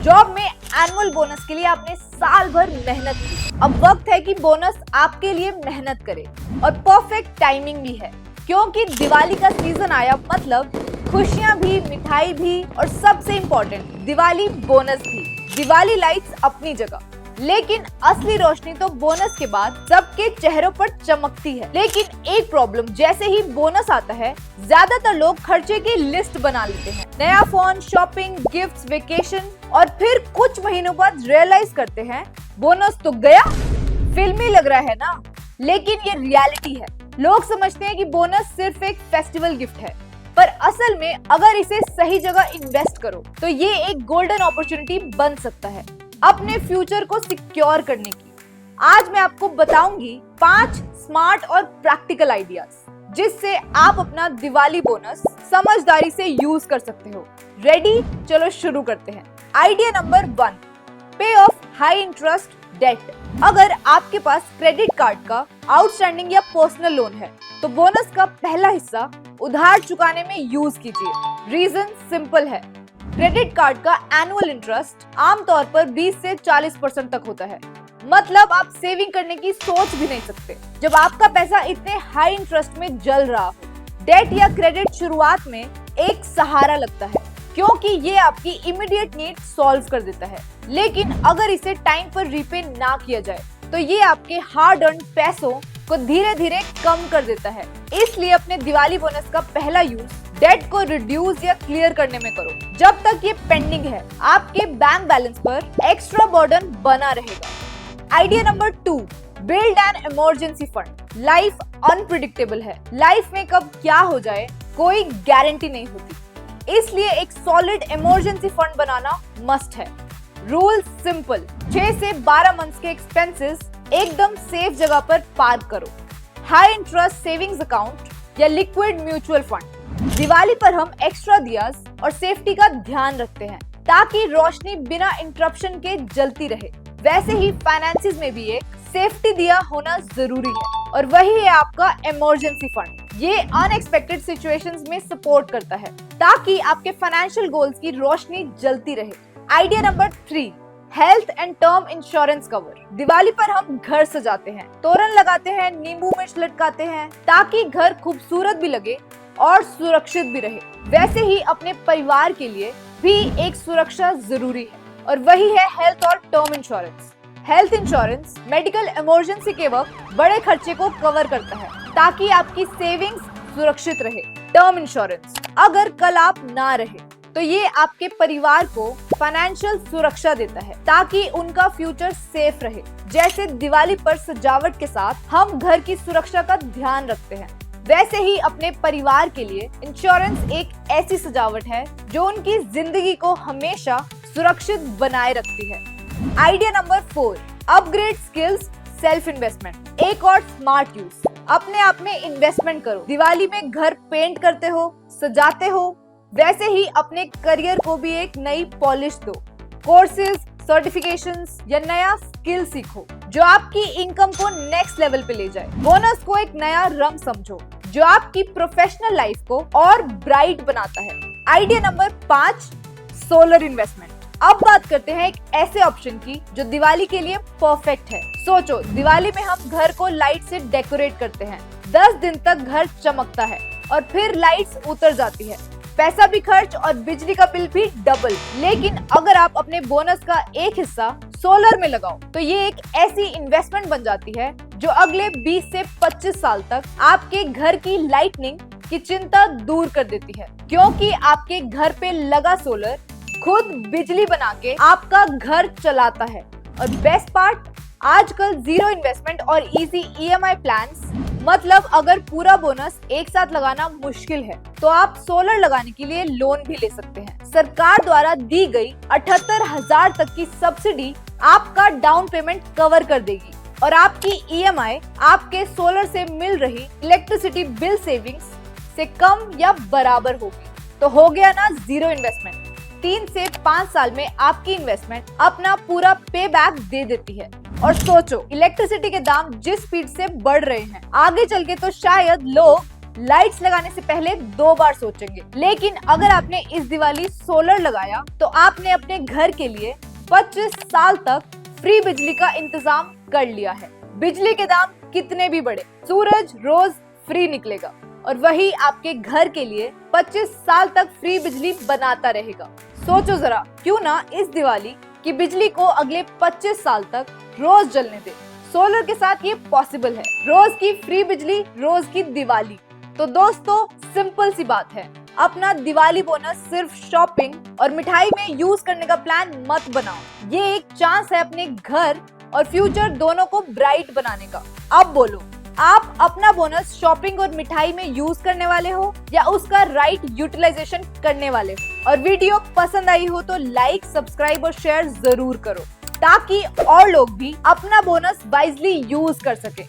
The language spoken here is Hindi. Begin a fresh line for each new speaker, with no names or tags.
जॉब में एनुअल बोनस के लिए आपने साल भर मेहनत की, अब वक्त है कि बोनस आपके लिए मेहनत करे। और परफेक्ट टाइमिंग भी है क्योंकि दिवाली का सीजन आया, मतलब खुशियां भी, मिठाई भी और सबसे इम्पोर्टेंट दिवाली बोनस भी। दिवाली लाइट्स अपनी जगह, लेकिन असली रोशनी तो बोनस के बाद सबके चेहरों पर चमकती है। लेकिन एक प्रॉब्लम, जैसे ही बोनस आता है ज्यादातर लोग खर्चे की लिस्ट बना लेते हैं। नया फोन, शॉपिंग, गिफ्ट्स, वेकेशन, और फिर कुछ महीनों बाद रियलाइज करते हैं बोनस तो गया। फिल्मी लग रहा है ना, लेकिन ये रियलिटी है। लोग समझते हैं कि बोनस सिर्फ एक फेस्टिवल गिफ्ट है, पर असल में अगर इसे सही जगह इन्वेस्ट करो तो ये एक गोल्डन अपॉर्चुनिटी बन सकता है अपने फ्यूचर को सिक्योर करने की। आज मैं आपको बताऊंगी 5 स्मार्ट और प्रैक्टिकल आइडियाज जिससे आप अपना दिवाली बोनस समझदारी से यूज कर सकते हो। रेडी? चलो शुरू करते हैं। आइडिया नंबर 1, पे ऑफ हाई इंटरेस्ट डेट। अगर आपके पास क्रेडिट कार्ड का आउटस्टैंडिंग या पर्सनल लोन है तो बोनस का पहला हिस्सा उधार चुकाने में यूज कीजिए। रीजन सिंपल है, क्रेडिट कार्ड का एनुअल इंटरेस्ट आमतौर पर 20 से 40% तक होता है। मतलब आप सेविंग करने की सोच भी नहीं सकते जब आपका पैसा इतने हाई इंटरेस्ट में जल रहा हो। डेट या क्रेडिट शुरुआत में एक सहारा लगता है क्योंकि ये आपकी इमीडिएट नीड सॉल्व कर देता है, लेकिन अगर इसे टाइम पर रीपे ना किया जाए तो ये आपके हार्ड अर्न पैसों को धीरे धीरे कम कर देता है। इसलिए अपने दिवाली बोनस का पहला यूज डेट को रिड्यूस या क्लियर करने में करो। जब तक ये पेंडिंग है, आपके बैंक बैलेंस पर एक्स्ट्रा बर्डन बना रहेगा। Idea number 2, build an emergency fund. Life unpredictable है, लाइफ में कब क्या हो जाए कोई गारंटी नहीं होती, इसलिए एक सॉलिड इमरजेंसी फंड बनाना मस्ट है। रूल सिंपल, 6 से 12 मंथ्स के एक्सपेंसेस एकदम सेफ जगह पर पार्क करो। हाई इंटरेस्ट सेविंग्स अकाउंट या लिक्विड म्यूचुअल फंड। दिवाली पर हम एक्स्ट्रा दियास और सेफ्टी का ध्यान रखते हैं ताकि रोशनी बिना इंटरप्शन के जलती रहे। वैसे ही फाइनेंसिस में भी एक सेफ्टी दिया होना जरूरी है, और वही है आपका इमरजेंसी फंड। ये अनएक्सपेक्टेड सिचुएशंस में सपोर्ट करता है ताकि आपके फाइनेंशियल गोल्स की रोशनी जलती रहे। Idea number 3, health and term insurance cover. Diwali पर हम घर सजाते हैं, तोरण लगाते हैं, नींबू मिर्च लटकाते हैं ताकि घर खूबसूरत भी लगे और सुरक्षित भी रहे। वैसे ही अपने परिवार के लिए भी एक सुरक्षा जरूरी है, और वही है हेल्थ और term insurance. Health insurance medical emergency के वक्त बड़े खर्चे को कवर करता है ताकि आपकी सेविंग्स सुरक्षित रहे। टर्म इंश्योरेंस, अगर कल आप ना रहे तो ये आपके परिवार को फाइनेंशियल सुरक्षा देता है ताकि उनका फ्यूचर सेफ रहे। जैसे दिवाली पर सजावट के साथ हम घर की सुरक्षा का ध्यान रखते हैं, वैसे ही अपने परिवार के लिए इंश्योरेंस एक ऐसी सजावट है जो उनकी जिंदगी को हमेशा सुरक्षित बनाए रखती है। Idea number 4, upgrade skills self investment. एक और स्मार्ट यूज, अपने आप में इन्वेस्टमेंट करो। दिवाली में घर पेंट करते हो, सजाते हो, वैसे ही अपने करियर को भी एक नई पॉलिश दो। कोर्सेज, सर्टिफिकेशंस या नया स्किल सीखो जो आपकी इनकम को नेक्स्ट लेवल पे ले जाए। बोनस को एक नया रंग समझो जो आपकी प्रोफेशनल लाइफ को और ब्राइट बनाता है। Idea number 5, solar investment. अब बात करते हैं एक ऐसे ऑप्शन की जो दिवाली के लिए परफेक्ट है। सोचो, दिवाली में हम घर को लाइट से डेकोरेट करते हैं, 10 दिन तक घर चमकता है और फिर लाइट्स उतर जाती है, पैसा भी खर्च और बिजली का बिल भी डबल। लेकिन अगर आप अपने बोनस का एक हिस्सा सोलर में लगाओ तो ये एक ऐसी इन्वेस्टमेंट बन जाती है जो अगले 20 से 25 साल तक आपके घर की लाइटनिंग की चिंता दूर कर देती है, क्योंकि आपके घर पे लगा सोलर खुद बिजली बना के आपका घर चलाता है। और बेस्ट पार्ट, आजकल जीरो इन्वेस्टमेंट और इजी EMI प्लान्स, मतलब अगर पूरा बोनस एक साथ लगाना मुश्किल है तो आप सोलर लगाने के लिए लोन भी ले सकते हैं। सरकार द्वारा दी गई 78,000 तक की सब्सिडी आपका डाउन पेमेंट कवर कर देगी और आपकी EMI आपके सोलर से मिल रही इलेक्ट्रिसिटी बिल सेविंग्स से कम या बराबर होगी। तो हो गया ना जीरो इन्वेस्टमेंट। 3 से 5 साल में आपकी इन्वेस्टमेंट अपना पूरा पे बैक दे देती है। और सोचो, इलेक्ट्रिसिटी के दाम जिस स्पीड से बढ़ रहे हैं, आगे चल के तो शायद लोग लाइट्स लगाने से पहले 2 बार सोचेंगे। लेकिन अगर आपने इस दिवाली सोलर लगाया तो आपने अपने घर के लिए 25 साल तक फ्री बिजली का इंतजाम कर लिया है। बिजली के दाम कितने भी बढ़े, सूरज रोज फ्री निकलेगा और वही आपके घर के लिए 25 साल तक फ्री बिजली बनाता रहेगा। सोचो जरा, क्यों ना इस दिवाली की बिजली को अगले 25 साल तक रोज जलने दे। सोलर के साथ ये पॉसिबल है। रोज की फ्री बिजली, रोज की दिवाली। तो दोस्तों, सिंपल सी बात है, अपना दिवाली बोनस सिर्फ शॉपिंग और मिठाई में यूज करने का प्लान मत बनाओ। ये एक चांस है अपने घर और फ्यूचर दोनों को ब्राइट बनाने का। अब बोलो, आप अपना बोनस शॉपिंग और मिठाई में यूज करने वाले हो या उसका राइट यूटिलाइजेशन करने वाले हो? और वीडियो पसंद आई हो तो लाइक, सब्सक्राइब और शेयर जरूर करो ताकि और लोग भी अपना बोनस वाइजली यूज कर सके।